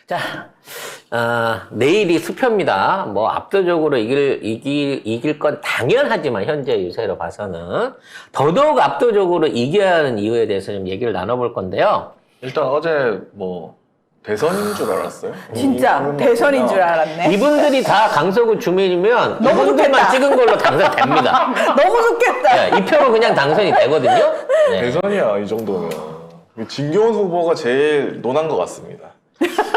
자, 내일이 수표입니다. 뭐, 압도적으로 이길 건 당연하지만, 현재 유세로 봐서는. 더더욱 압도적으로 이겨야 하는 이유에 대해서 좀 얘기를 나눠볼 건데요. 일단 어제 뭐 대선인 줄 알았어요. 진짜 대선인 줄 알았네. 이분들이 다 강서구 주민이면, 너무 이분들만 좋겠다. 찍은 걸로 당선됩니다. 너무 좋겠다. 네, 이 표로 그냥 당선이 되거든요. 네. 대선이야 이 정도면. 진교훈 후보가 제일 논한 것 같습니다.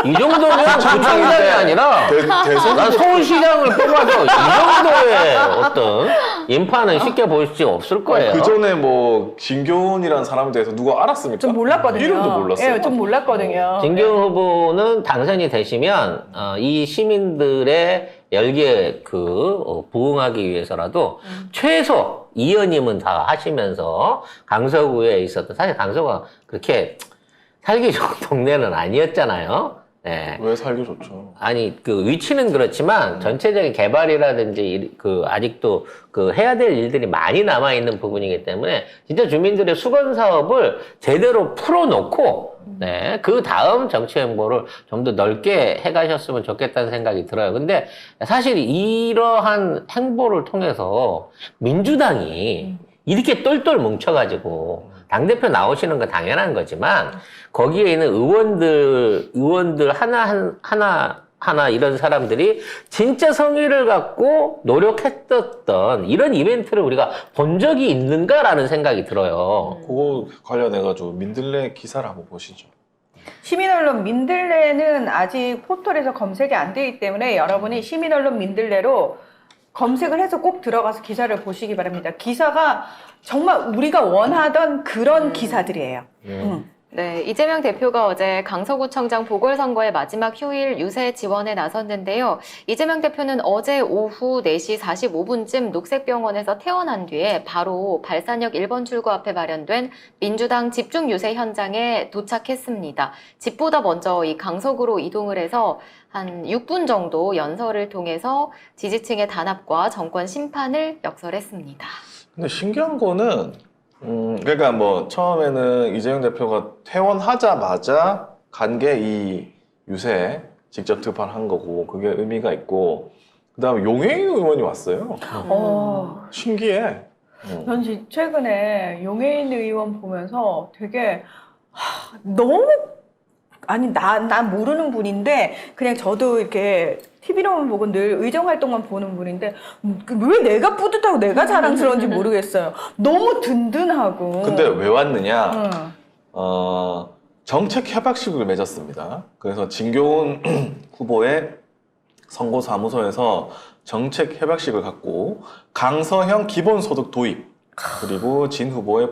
이 정도면 구청장이 아니라, 대선 난 서울시장을 뽑아도 이 정도의 어떤 인파는 쉽게 볼 수 없을 거예요. 그 전에 뭐 진교훈이라는 사람에 대해서 누가 알았습니까? 좀 몰랐거든요. 이름도 몰랐어요. 예, 좀 몰랐거든요. 진경훈 후보는 당선이 되시면 이 시민들의 열기에 부응하기 위해서라도 최소 2년임은 다 하시면서 강서구에 있었던, 사실 강서구가 그렇게 살기 좋은 동네는 아니었잖아요. 네. 왜 살기 좋죠? 아니, 위치는 그렇지만 전체적인 개발이라든지 아직도 해야 될 일들이 많이 남아있는 부분이기 때문에 진짜 주민들의 수건 사업을 제대로 풀어놓고 네, 그 다음 정치 행보를 좀 더 넓게 해가셨으면 좋겠다는 생각이 들어요. 근데 사실 이러한 행보를 통해서 민주당이 이렇게 똘똘 뭉쳐가지고 당대표 나오시는 건 당연한 거지만 거기에 있는 의원들 하나 이런 사람들이 진짜 성의를 갖고 노력했었던 이런 이벤트를 우리가 본 적이 있는가라는 생각이 들어요. 그거 관련해가지고 민들레 기사를 한번 보시죠. 시민언론 민들레는 아직 포털에서 검색이 안 되기 때문에 여러분이 시민언론 민들레로 검색을 해서 꼭 들어가서 기사를 보시기 바랍니다. 기사가 정말 우리가 원하던 그런 기사들이에요. 네, 이재명 대표가 어제 강서구청장 보궐선거의 마지막 휴일 유세 지원에 나섰는데요. 이재명 대표는 어제 오후 4시 45분쯤 녹색병원에서 퇴원한 뒤에 바로 발산역 1번 출구 앞에 마련된 민주당 집중 유세 현장에 도착했습니다. 집보다 먼저 이 강서구로 이동을 해서 한 6분 정도 연설을 통해서 지지층의 단합과 정권 심판을 역설했습니다. 근데 신기한 거는 그러니까 뭐 처음에는 이재명 대표가 퇴원하자마자 간 게 이 유세에 직접 등판한 거고 그게 의미가 있고 그다음에 용해인 의원이 왔어요. 신기해. 전 최근에 용해인 의원 보면서 되게 너무 난 모르는 분인데 그냥 저도 이렇게 TV로만 보고 늘 의정 활동만 보는 분인데 왜 내가 뿌듯하고 내가 자랑스러운지 모르겠어요. 너무 든든하고. 근데 왜 왔느냐? 정책 협약식을 맺었습니다. 그래서 진교훈 후보의 선거사무소에서 정책 협약식을 갖고 강서형 기본소득 도입 그리고 진 후보의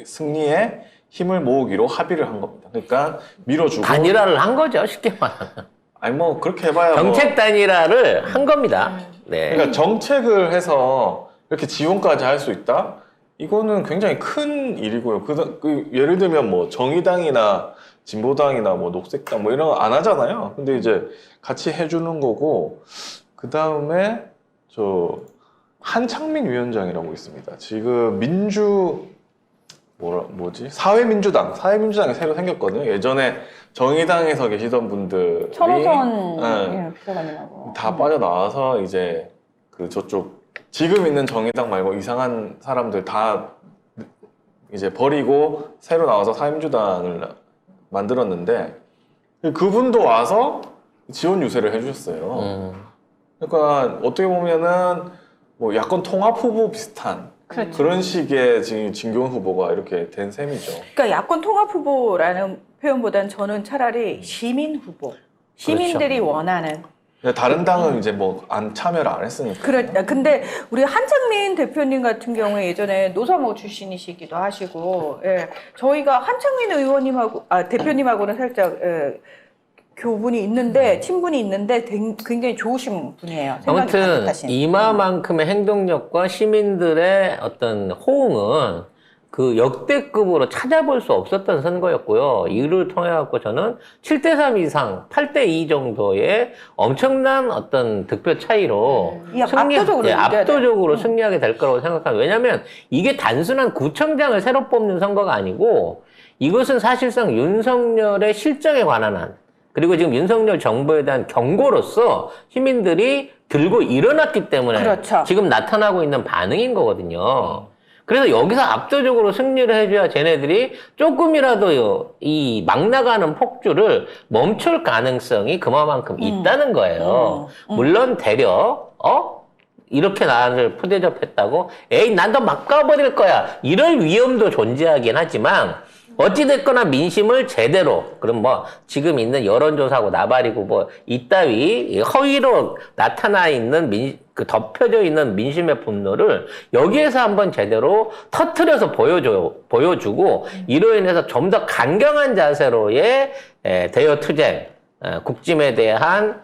승리에 힘을 모으기로 합의를 한 겁니다. 그러니까 밀어주고 단일화를 한 거죠, 쉽게 말하면. 아니 뭐 그렇게 해봐야 정책 단일화를 한 겁니다. 네. 그러니까 정책을 해서 이렇게 지원까지 할 수 있다? 이거는 굉장히 큰 일이고요. 예를 들면 뭐 정의당이나 진보당이나 뭐 녹색당 뭐 이런 거 안 하잖아요. 근데 이제 같이 해주는 거고 그 다음에 한창민 위원장이라고 있습니다. 지금 사회민주당이 새로 생겼거든요. 예전에 정의당에서 계시던 분들이 천호선 비서관님하고 다 빠져나와서 이제 저쪽 지금 있는 정의당 말고 이상한 사람들 다 이제 버리고 새로 나와서 사회민주당을 만들었는데 그분도 와서 지원 유세를 해주셨어요. 그러니까 어떻게 보면은 뭐 야권 통합 후보 비슷한 그렇죠. 그런 식의 지금 진교훈 후보가 이렇게 된 셈이죠. 그러니까 야권 통합 후보라는 표현보다는 저는 차라리 시민 후보, 시민들이 그렇죠. 원하는. 다른 당은 이제 뭐 참여를 안 했으니까. 근데 우리 한창민 대표님 같은 경우에 예전에 노사모 출신이시기도 하시고, 저희가 한창민 의원님하고 대표님하고는 살짝 교분이 있는데 친분이 있는데 굉장히 좋으신 분이에요. 생각이 아무튼 따뜻하신. 이마만큼의 행동력과 시민들의 어떤 호응은 역대급으로 찾아볼 수 없었던 선거였고요. 이를 통해 갖고 저는 7대3 이상, 8대2 정도의 엄청난 어떤 득표 차이로 압도적으로 승리하게 될 거라고 생각합니다. 왜냐하면 이게 단순한 구청장을 새로 뽑는 선거가 아니고 이것은 사실상 윤석열의 실정에 관한 한 그리고 지금 윤석열 정부에 대한 경고로서 시민들이 들고 일어났기 때문에 그렇죠. 지금 나타나고 있는 반응인 거거든요. 그래서 여기서 압도적으로 승리를 해줘야 쟤네들이 조금이라도 이 막 나가는 폭주를 멈출 가능성이 그만큼 있다는 거예요. 물론 대려, 이렇게 나를 푸대접했다고, 에이, 난 너 막 까버릴 거야. 이럴 위험도 존재하긴 하지만, 어찌됐거나 민심을 제대로, 그럼 뭐, 지금 있는 여론조사고 나발이고 뭐, 이따위 허위로 나타나 있는 덮여져 있는 민심의 분노를 여기에서 한번 제대로 터트려서 보여주고, 이로 인해서 좀 더 강경한 자세로의 대여 투쟁, 국짐에 대한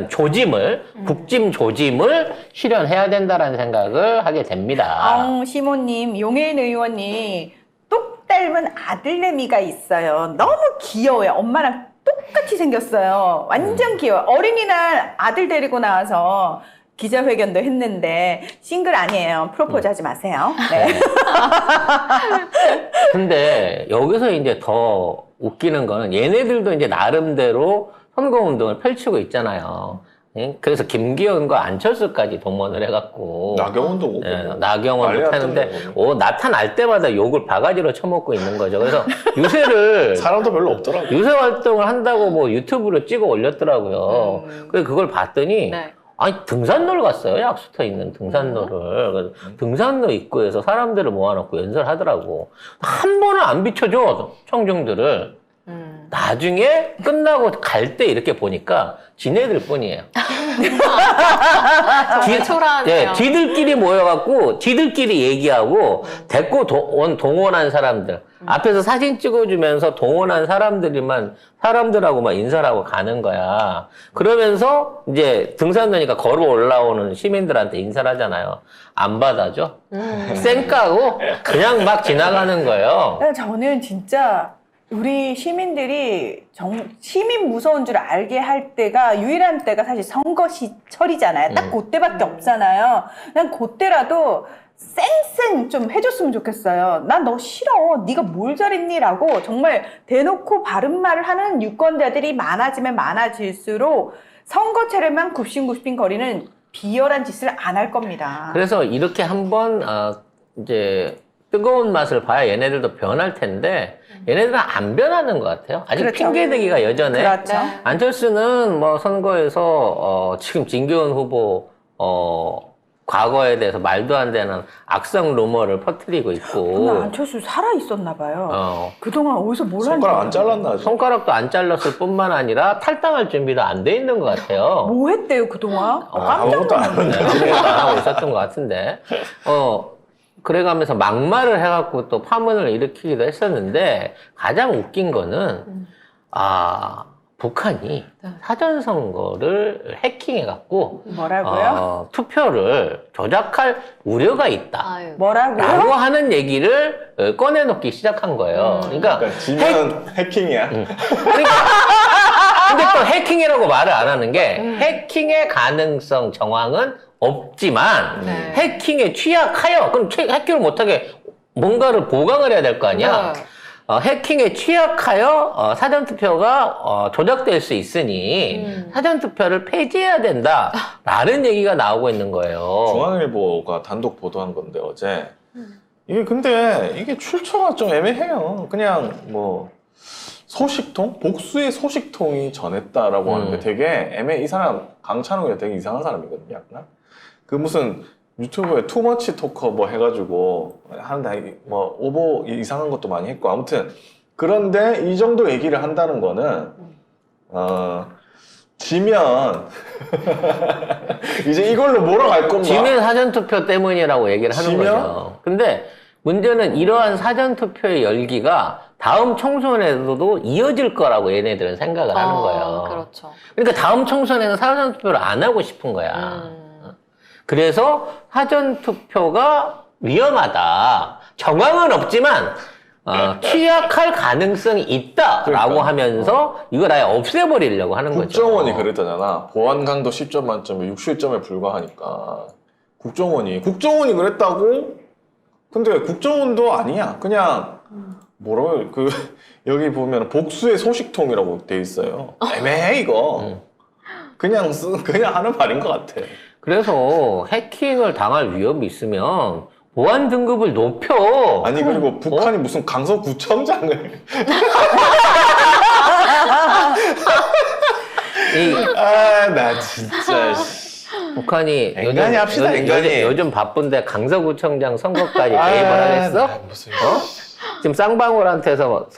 조짐을, 국짐 조짐을 실현해야 된다라는 생각을 하게 됩니다. 시모님, 용해인 의원이 똑 닮은 아들내미가 있어요. 너무 귀여워요. 엄마랑 똑같이 생겼어요. 완전 귀여워요. 어린이날 아들 데리고 나와서 기자회견도 했는데 싱글 아니에요. 프로포즈 하지 마세요. 네. 근데 여기서 이제 더 웃기는 거는 얘네들도 이제 나름대로 선거운동을 펼치고 있잖아요. 예? 그래서 김기현과 안철수까지 동원을 해갖고 나경원도 오고 나경원도 난리 타는데 났던데. 나타날 때마다 욕을 바가지로 쳐먹고 있는 거죠. 그래서 유세를 사람도 별로 없더라고. 유세 활동을 한다고 뭐 유튜브로 찍어 올렸더라고요. 그래서 그걸 봤더니 네. 아니 등산로를 갔어요. 약수터 있는 등산로를. 그래서 등산로 입구에서 사람들을 모아놓고 연설하더라고. 한 번은 안 비춰줘 청중들을. 나중에 끝나고 갈 때 이렇게 보니까 지네들 뿐이에요. 정말 초라하네요. 지들끼리 모여갖고 지들끼리 얘기하고 데리고 동원한 사람들 앞에서 사진 찍어주면서 동원한 사람들하고만 인사를 하고 가는 거야. 그러면서 이제 등산로니까 걸어 올라오는 시민들한테 인사를 하잖아요. 안 받아줘. 쌩까고 그냥 막 지나가는 거예요. 저는 진짜 우리 시민들이 시민 무서운 줄 알게 할 때가 유일한 때가 사실 선거 시철이잖아요. 딱 그때밖에 없잖아요. 난 그때라도 쌩쌩 좀 해줬으면 좋겠어요. 난 너 싫어. 네가 뭘 잘했니? 라고 정말 대놓고 바른 말을 하는 유권자들이 많아지면 많아질수록 선거철에만 굽신굽신 거리는 비열한 짓을 안 할 겁니다. 그래서 이렇게 한번 이제 뜨거운 맛을 봐야 얘네들도 변할 텐데 얘네들은 안 변하는 것 같아요. 아직 그렇죠. 핑계대기가 여전해. 그렇죠. 네. 안철수는 뭐 선거에서 지금 진교훈 후보 과거에 대해서 말도 안 되는 악성 루머를 퍼뜨리고 근데 있고 안철수 살아 있었나 봐요. 그동안 어디서 뭘 손가락 안 하는지 잘랐나 아직? 손가락도 안 잘랐을 뿐만 아니라 탈당할 준비도 안 돼 있는 것 같아요. 뭐 했대요 그동안? 깜짝 아무것도 안 놀랐네. 했는데. 안 하고 있었던 것 같은데. 그래가면서 막말을 해갖고 또 파문을 일으키기도 했었는데 가장 웃긴 거는 북한이 사전선거를 해킹해갖고 뭐라고요? 투표를 조작할 우려가 있다. 아유. 뭐라고요? 라고 하는 얘기를 꺼내놓기 시작한 거예요. 그러니까 그러니까 지면 해킹이야. 근데 또 해킹이라고 말을 안 하는 게 해킹의 가능성 정황은 없지만 네. 해킹에 취약하여 그럼 해킹을 못하게 뭔가를 보강을 해야 될 거 아니야. 네. 해킹에 취약하여 사전투표가 조작될 수 있으니 사전투표를 폐지해야 된다라는 얘기가 나오고 있는 거예요. 중앙일보가 단독 보도한 건데 어제 이게 근데 이게 출처가 좀 애매해요. 그냥 뭐 소식통? 복수의 소식통이 전했다라고 하는데 되게 이 사람 강찬욱이 되게 이상한 사람이거든요. 약간 그 무슨 유튜브에 투머치 토커 뭐 해가지고 하는데 뭐 오보 이상한 것도 많이 했고 아무튼 그런데 이 정도 얘기를 한다는 거는 지면 이제 이걸로 몰아갈 건가? 지면 사전투표 때문이라고 얘기를 하는 지면? 거죠. 근데 문제는 이러한 사전투표의 열기가 다음 총선에서도 이어질 거라고 얘네들은 생각을 하는 거예요. 그렇죠. 그러니까 다음 총선에는 사전투표를 안 하고 싶은 거야. 그래서 사전투표가 위험하다. 정황은 없지만 취약할 가능성이 있다라고 그러니까. 하면서 이걸 아예 없애버리려고 하는 거죠. 국정원이 그랬잖아. 보안 강도 10점 만점에 60점에 불과하니까. 국정원이 그랬다고? 근데 국정원도 아니야. 그냥 뭐라고 여기 보면 복수의 소식통이라고 돼 있어요. 애매해 이거. 그냥 하는 말인 것 같아. 그래서 해킹을 당할 위험이 있으면 보안 등급을 높여. 아니 그리고 북한이 무슨 강서구청장을 나 진짜 북한이 앵간히 합시다, 앵간히. 요즘 바쁜데 강서구청장 선거까지 개입을 하겠어? 무슨 지금 성방울한테서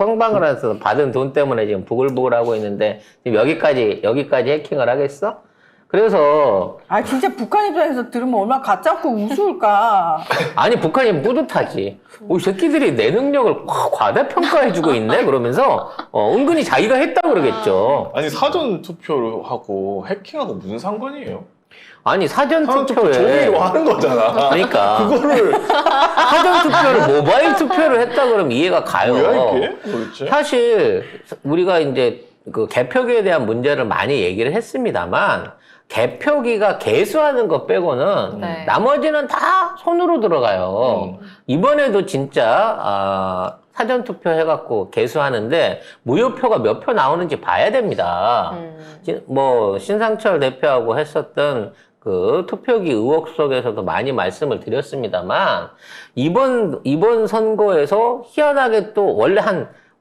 받은 돈 때문에 지금 부글부글하고 있는데 지금 여기까지 해킹을 하겠어? 그래서 진짜 북한 입장에서 들으면 얼마나 가짜고 우스울까. 아니 북한이 뿌듯하지. 이 새끼들이 내 능력을 과대평가해주고 있네 그러면서 은근히 자기가 했다 그러겠죠. 아니 사전 투표를 하고 해킹하고 무슨 상관이에요? 아니 사전 사전 투표 투표에 종이로 하는 거잖아. 그러니까 그거를 사전 투표를 모바일 투표를 했다 그러면 이해가 가요. 뭐야 이게 도대체? 사실 우리가 이제 그 개표기에 대한 문제를 많이 얘기를 했습니다만 개표기가 개수하는 것 빼고는 네. 나머지는 다 손으로 들어가요. 이번에도 진짜 사전 투표 해갖고 개수하는데 무효표가 몇 표 나오는지 봐야 됩니다. 뭐 신상철 대표하고 했었던 그 투표기 의혹 속에서도 많이 말씀을 드렸습니다만 이번 선거에서 희한하게 또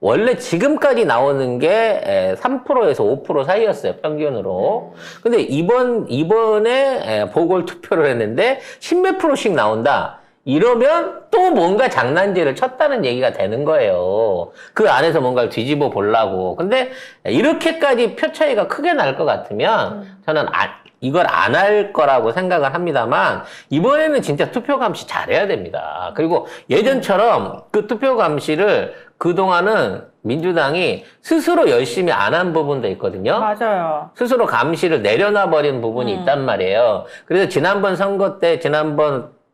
원래 지금까지 나오는 게 3%에서 5% 사이였어요, 평균으로. 근데 이번에 보궐 투표를 했는데 10몇 프로씩 나온다. 이러면 또 뭔가 장난질을 쳤다는 얘기가 되는 거예요. 그 안에서 뭔가를 뒤집어 보려고. 근데 이렇게까지 표 차이가 크게 날 것 같으면 저는 이걸 안 할 거라고 생각을 합니다만 이번에는 진짜 투표 감시 잘해야 됩니다. 그리고 예전처럼 그 투표 감시를 그동안은 민주당이 스스로 열심히 안 한 부분도 있거든요. 맞아요. 스스로 감시를 내려놔 버린 부분이 있단 말이에요. 그래서 지난번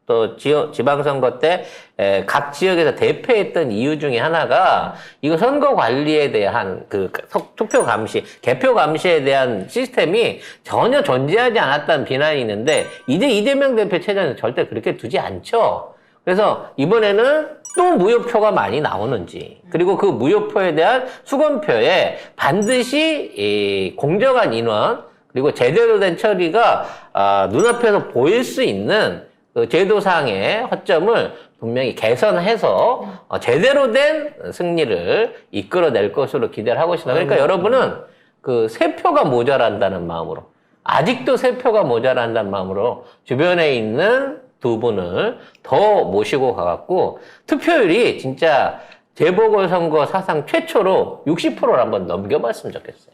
또 지방선거 때 각 지역에서 대패했던 이유 중에 하나가 이거 선거 관리에 대한 그 투표 감시, 개표 감시에 대한 시스템이 전혀 존재하지 않았다는 비난이 있는데 이제 이재명 대표 체제는 절대 그렇게 두지 않죠. 그래서 이번에는 또 무효표가 많이 나오는지 그리고 그 무효표에 대한 수검표에 반드시 이 공정한 인원 그리고 제대로 된 처리가 눈앞에서 보일 수 있는 그 제도상의 허점을 분명히 개선해서 제대로 된 승리를 이끌어낼 것으로 기대를 하고 있습니다. 그러니까 여러분은 그 3표가 모자란다는 마음으로 아직도 3표가 모자란다는 마음으로 주변에 있는 두 분을 더 모시고 가갖고 투표율이 진짜 재보궐선거 사상 최초로 60%를 한번 넘겨봤으면 좋겠어요.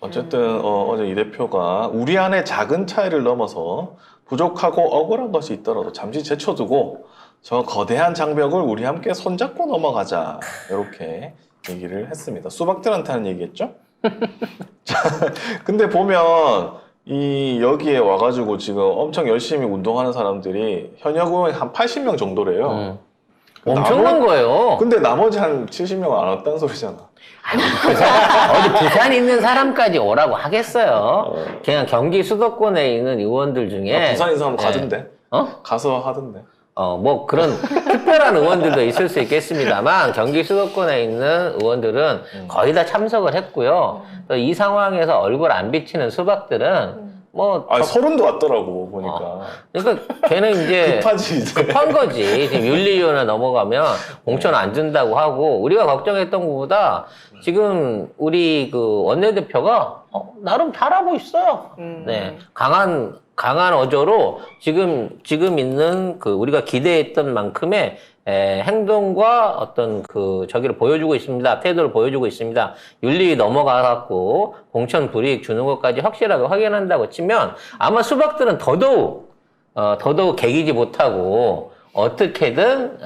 어쨌든 어제 이 대표가 우리 안에 작은 차이를 넘어서 부족하고 억울한 것이 있더라도 잠시 제쳐두고 저 거대한 장벽을 우리 함께 손잡고 넘어가자 이렇게 얘기를 했습니다. 수박들한테 하는 얘기겠죠? 자, 근데 보면 여기에 와가지고 지금 엄청 열심히 운동하는 사람들이 현역 의원이 한 80명 정도래요. 엄청난 거예요. 근데 나머지 한 70명은 안 왔다는 소리잖아. 어디 부산에 있는 사람까지 오라고 하겠어요. 그냥 경기 수도권에 있는 의원들 중에 부산인 사람 가던데. 어? 가서 하던데. 뭐 그런 특별한 의원들도 있을 수 있겠습니다만 경기 수도권에 있는 의원들은 거의 다 참석을 했고요. 또 이 상황에서 얼굴 안 비치는 수박들은 뭐 서른도 왔더라고 보니까. 그러니까 걔는 이제 급하지 이제. 급한 거지. 지금 윤리위원회 넘어가면 공천 안 준다고 하고 우리가 걱정했던 것보다 지금 우리 그 원내대표가 나름 잘하고 있어요. 네, 강한 어조로 지금 있는 그 우리가 기대했던 만큼의 행동과 어떤 그 저기를 보여주고 있습니다. 태도를 보여주고 있습니다. 윤리 넘어가갖고 공천 불이익 주는 것까지 확실하게 확인한다고 치면 아마 수박들은 더더욱 개기지 못하고 어떻게든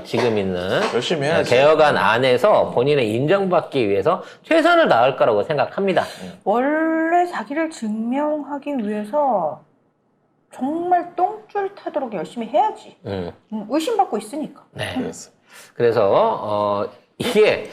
지금 있는 열심히 해야지. 개혁안 안에서 본인의 인정받기 위해서 최선을 다할 거라고 생각합니다. 원래 자기를 증명하기 위해서 정말 똥줄 타도록 열심히 해야지. 의심받고 있으니까. 네. 그랬어. 그래서 이게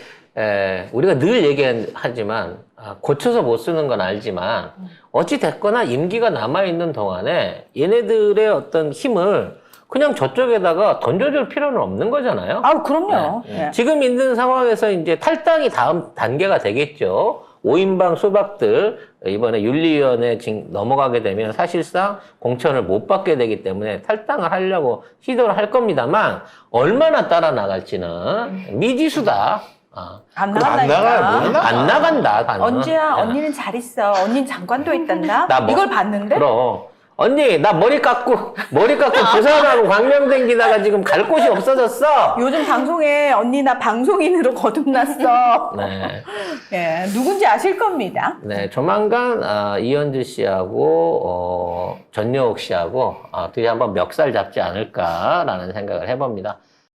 우리가 늘 얘기하지만 고쳐서 못 쓰는 건 알지만 어찌 됐거나 임기가 남아 있는 동안에 얘네들의 어떤 힘을 그냥 저쪽에다가 던져줄 필요는 없는 거잖아요. 아, 그럼요. 네. 예. 지금 있는 상황에서 이제 탈당이 다음 단계가 되겠죠. 5인방 수박들 이번에 윤리위원회 넘어가게 되면 사실상 공천을 못 받게 되기 때문에 탈당을 하려고 시도를 할 겁니다만 얼마나 따라 나갈지는 미지수다. 안 그럼 안 나간다니까. 나가요, 못 나가. 안 나간다. 가는. 언제야? 네. 언니는 잘 있어. 언니는 장관도 있단다. 나 뭐- 이걸 봤는데? 그럼 언니 나 머리 깎고 부산하고 광명된 기다가 지금 갈 곳이 없어졌어. 요즘 방송에 언니 나 방송인으로 거듭났어. 네. 예, 누군지 아실 겁니다. 네, 조만간 이현주 씨하고 전여옥 씨하고 둘이 한번 멱살 잡지 않을까라는 생각을 해봅니다.